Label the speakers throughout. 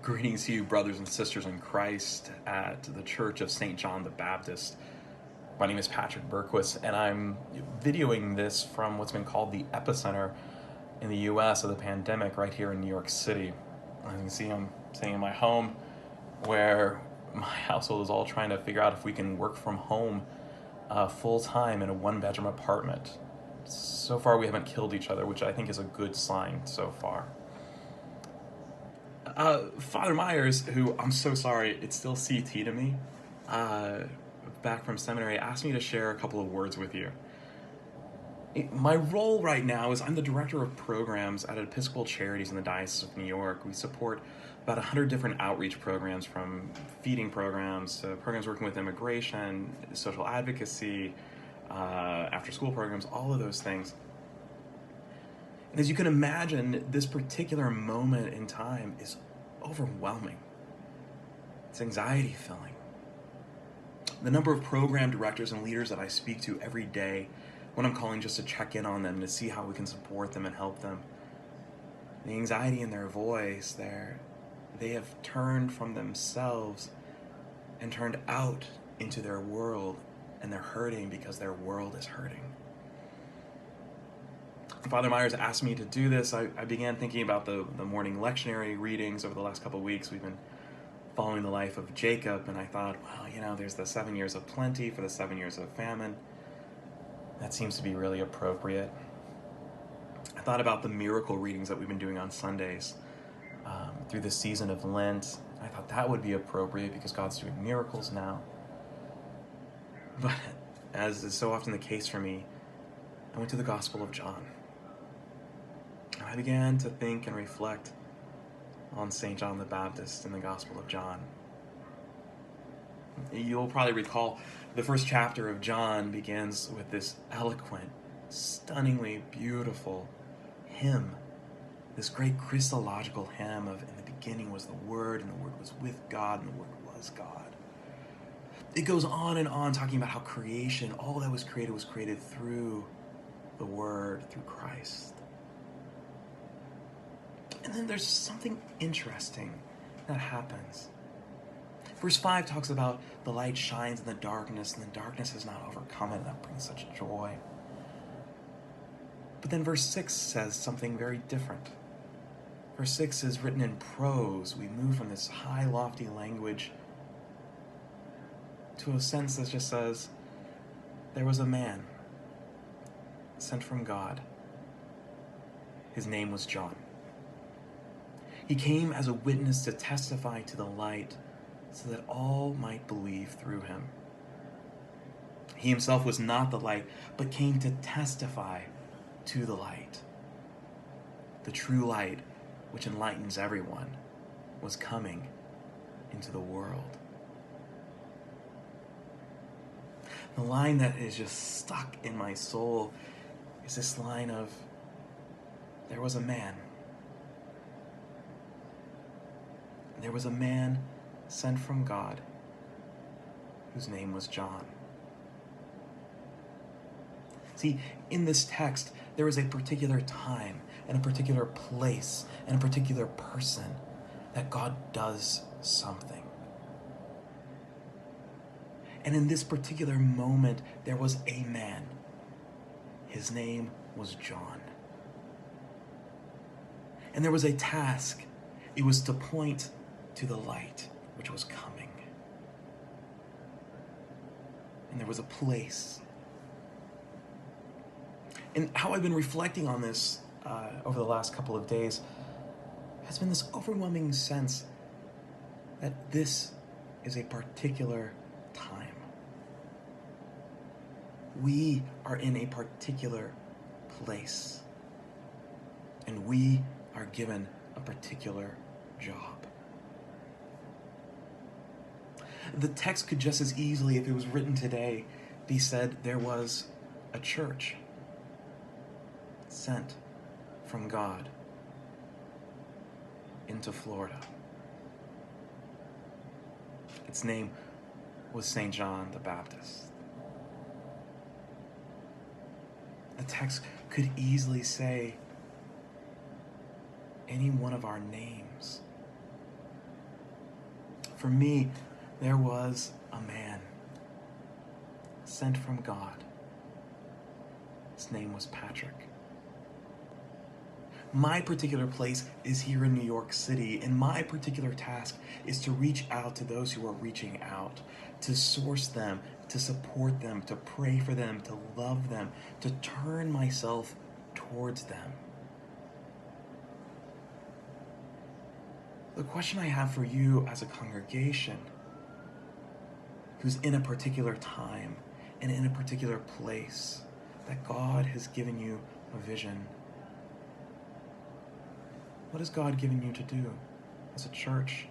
Speaker 1: Greetings to you, brothers and sisters in Christ, at the Church of St. John the Baptist. My name is Patrick Bergquist, and I'm videoing this from what's been called the epicenter in the U.S. of the pandemic right here in New York City. As you can see, I'm sitting in my home where my household is all trying to figure out if we can work from home full-time in a one-bedroom apartment. So far, we haven't killed each other, which I think is a good sign so far. Father Myers, who I'm so sorry, it's still CT to me, back from seminary, asked me to share a couple of words with you. My role right now is I'm the director of programs at Episcopal Charities in the Diocese of New York. We support about 100 different outreach programs, from feeding programs to programs working with immigration, social advocacy, after-school programs, all of those things. And as you can imagine, this particular moment in time is overwhelming. It's anxiety-filling. The number of program directors and leaders that I speak to every day when I'm calling just to check in on them, to see how we can support them and help them, the anxiety in their voice, they have turned from themselves and turned out into their world, and they're hurting because their world is hurting. Father Myers asked me to do this. I began thinking about the morning lectionary readings over the last couple of weeks. We've been following the life of Jacob, and I thought, well, there's the 7 years of plenty for the 7 years of famine. That seems to be really appropriate. I thought about the miracle readings that we've been doing on Sundays through the season of Lent. I thought that would be appropriate because God's doing miracles now. But as is so often the case for me, I went to the Gospel of John. I began to think and reflect on St. John the Baptist in the Gospel of John. You'll probably recall the first chapter of John begins with this eloquent, stunningly beautiful hymn, this great Christological hymn of, in the beginning was the Word, and the Word was with God, and the Word was God. It goes on and on talking about how creation, all that was created through the Word, through Christ. And then there's something interesting that happens. Verse 5 talks about the light shines in the darkness, and the darkness has not overcome it, and that brings such joy. But then verse 6 says something very different. Verse 6 is written in prose. We move from this high, lofty language to a sentence that just says, there was a man sent from God. His name was John. He came as a witness to testify to the light, so that all might believe through him. He himself was not the light, but came to testify to the light. The true light, which enlightens everyone, was coming into the world. The line that is just stuck in my soul is this line of, there was a man. There was a man sent from God whose name was John. See, in this text, there is a particular time and a particular place and a particular person that God does something. And in this particular moment, there was a man. His name was John. And there was a task. It was to point to the light which was coming. And there was a place. And how I've been reflecting on this over the last couple of days has been this overwhelming sense that this is a particular time. We are in a particular place. And we are given a particular job. The text could just as easily, if it was written today, be said there was a church sent from God into Florida. Its name was St. John the Baptist. The text could easily say any one of our names For me, there was a man sent from God. His name was Patrick. My particular place is here in New York City, and my particular task is to reach out to those who are reaching out, to source them, to support them, to pray for them, to love them, to turn myself towards them. The question I have for you as a congregation who's in a particular time and in a particular place that God has given you a vision. What has God given you to do as a church?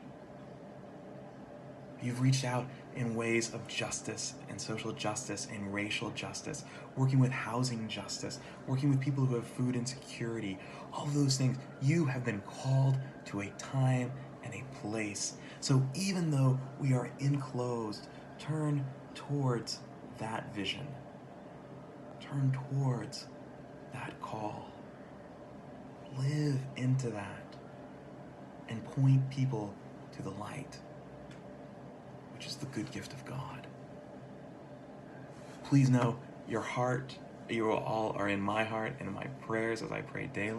Speaker 1: You've reached out in ways of justice and social justice and racial justice, working with housing justice, working with people who have food insecurity, all of those things. You have been called to a time and a place. So even though we are enclosed, turn towards that vision. Turn towards that call. Live into that and point people to the light, which is the good gift of God. Please know your heart, you all are in my heart and in my prayers as I pray daily.